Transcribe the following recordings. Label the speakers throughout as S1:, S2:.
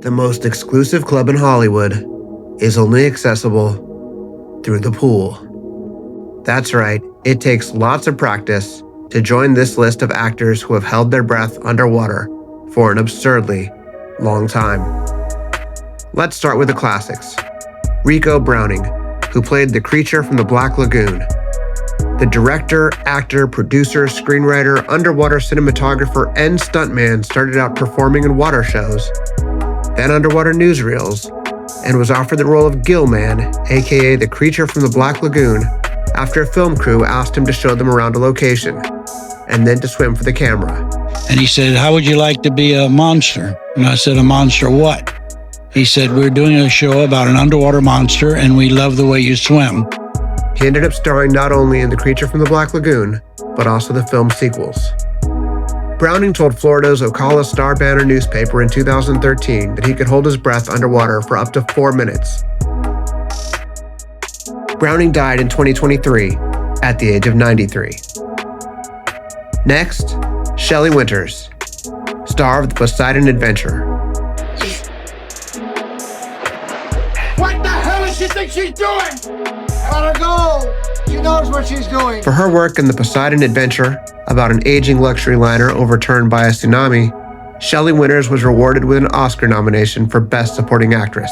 S1: The most exclusive club in Hollywood is only accessible through the pool. That's right, it takes lots of practice to join this list of actors who have held their breath underwater for an absurdly long time. Let's start with the classics. Rico Browning, who played the creature from the Black Lagoon. The director, actor, producer, screenwriter, underwater cinematographer, and stuntman started out performing in water shows, then underwater newsreels, and was offered the role of Gillman, aka the creature from the Black Lagoon, after a film crew asked him to show them around a location, and then to swim for the camera.
S2: And he said, "How would you like to be a monster?" And I said, "A monster what?" He said, "We're doing a show about an underwater monster, and we love the way you swim."
S1: He ended up starring not only in The Creature from the Black Lagoon, but also the film sequels. Browning told Florida's Ocala Star-Banner newspaper in 2013 that he could hold his breath underwater for up to 4 minutes. Browning died in 2023 at the age of 93. Next, Shelley Winters, star of the Poseidon Adventure.
S3: What the hell does she think she's doing? Let her go! She knows what she's doing.
S1: For her work in the Poseidon Adventure, about an aging luxury liner overturned by a tsunami, Shelley Winters was rewarded with an Oscar nomination for Best Supporting Actress.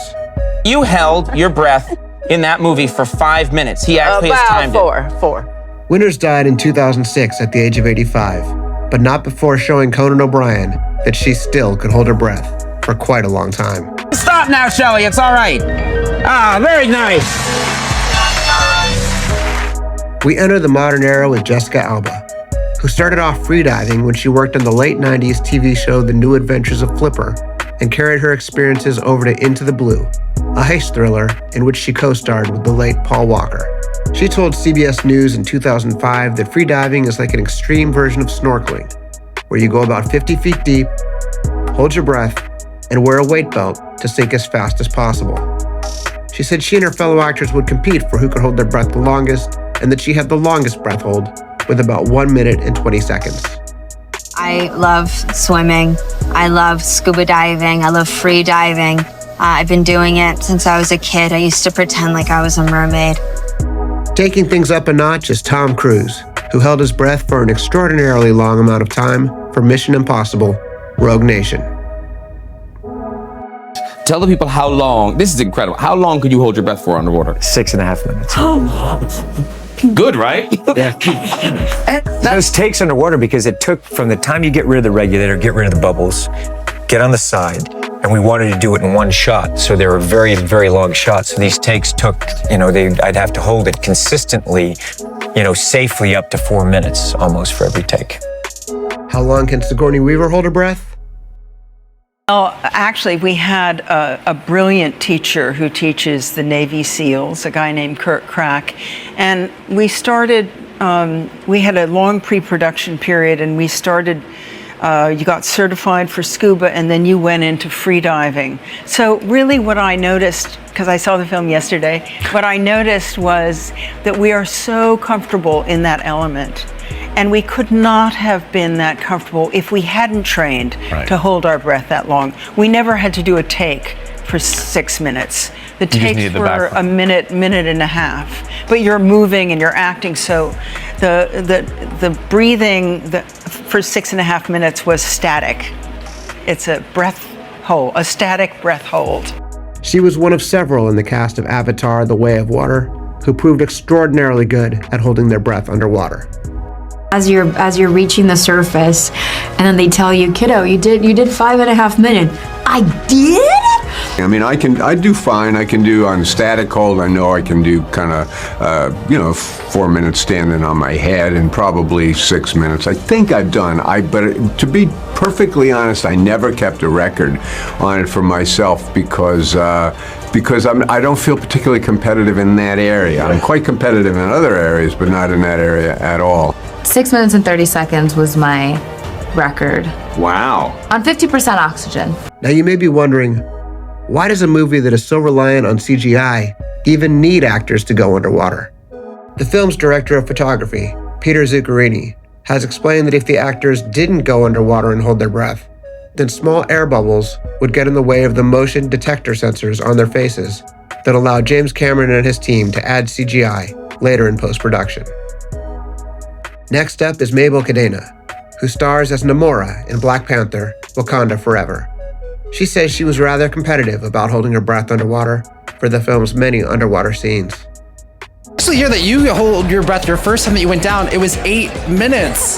S4: You held your breath in that movie for 5 minutes. He actually has timed it.
S5: Four.
S1: Winters died in 2006 at the age of 85, but not before showing Conan O'Brien that she still could hold her breath for quite a long time.
S4: Stop now, Shelley. It's all right. Ah, very nice.
S1: We enter the modern era with Jessica Alba, who started off freediving when she worked on the late 90s TV show The New Adventures of Flipper and carried her experiences over to Into the Blue, a heist thriller in which she co-starred with the late Paul Walker. She told CBS News in 2005 that freediving is like an extreme version of snorkeling, where you go about 50 feet deep, hold your breath, and wear a weight belt to sink as fast as possible. She said she and her fellow actors would compete for who could hold their breath the longest, and that she had the longest breath hold with about 1 minute and 20 seconds.
S6: I love swimming. I love scuba diving. I love free diving. I've been doing it since I was a kid. I used to pretend like I was a mermaid.
S1: Taking things up a notch is Tom Cruise, who held his breath for an extraordinarily long amount of time for Mission Impossible: Rogue Nation.
S7: Tell the people how long, this is incredible, how long could you hold your breath for underwater?
S8: 6.5 minutes.
S7: Good, right?
S8: Yeah. Those takes underwater, because it took from the time you get rid of the regulator, get rid of the bubbles, get on the side, and we wanted to do it in one shot. So they were very, very long shots. So these takes took, I'd have to hold it consistently, safely up to 4 minutes almost for every take.
S1: How long can Sigourney Weaver hold her breath?
S5: Oh, actually, we had a brilliant teacher who teaches the Navy SEALs, a guy named Kurt Crack. And we started, we had a long pre-production period, and we started, you got certified for scuba, and then you went into free diving. So really what I noticed, because I saw the film yesterday, what I noticed was that we are so comfortable in that element. And we could not have been that comfortable if we hadn't trained to hold our breath that long. We never had to do a take for 6 minutes. The takes were a minute and a half. But you're moving and you're acting, so the breathing for 6.5 minutes was static. It's a breath hold, a static breath hold.
S1: She was one of several in the cast of Avatar: The Way of Water who proved extraordinarily good at holding their breath underwater.
S9: As you're reaching the surface, and then they tell you, kiddo, you did 5.5 minutes. I did?
S10: I mean, I do fine. I can do on static hold. I know I can do kind of, 4 minutes standing on my head, and probably 6 minutes. I think I've done. But to be perfectly honest, I never kept a record on it for myself because I don't feel particularly competitive in that area. I'm quite competitive in other areas, but not in that area at all.
S9: 6 minutes and 30 seconds was my record.
S10: Wow.
S9: On 50% oxygen.
S1: Now you may be wondering, why does a movie that is so reliant on CGI even need actors to go underwater? The film's director of photography, Peter Zuccherini, has explained that if the actors didn't go underwater and hold their breath, then small air bubbles would get in the way of the motion detector sensors on their faces that allowed James Cameron and his team to add CGI later in post-production. Next up is Mabel Cadena, who stars as Namora in Black Panther: Wakanda Forever. She says she was rather competitive about holding her breath underwater for the film's many underwater scenes.
S11: Actually, hear that you hold your breath your first time that you went down, it was 8 minutes.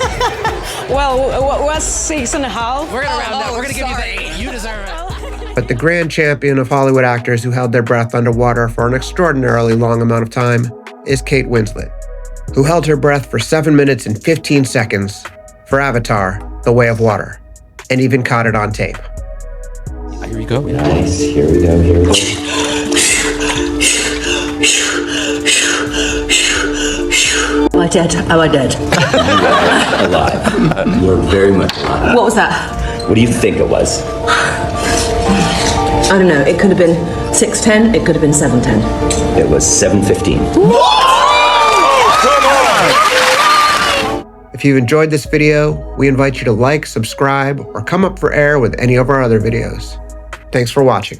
S12: Well, what was 6.5?
S11: We're gonna round up. We're gonna give you the 8. You deserve it.
S1: But the grand champion of Hollywood actors who held their breath underwater for an extraordinarily long amount of time is Kate Winslet, who held her breath for 7 minutes and 15 seconds for Avatar: The Way of Water, and even caught it on tape.
S7: Here we go.
S13: Nice. Here we go. Here we go.
S12: Am I dead? Am I dead?
S13: Alive. You're very much alive.
S12: What was that?
S13: What do you think it was?
S12: I don't know. It could have been 6:10. It could have been 7:10.
S13: It was 7:15.
S1: If you've enjoyed this video, we invite you to like, subscribe, or come up for air with any of our other videos. Thanks for watching.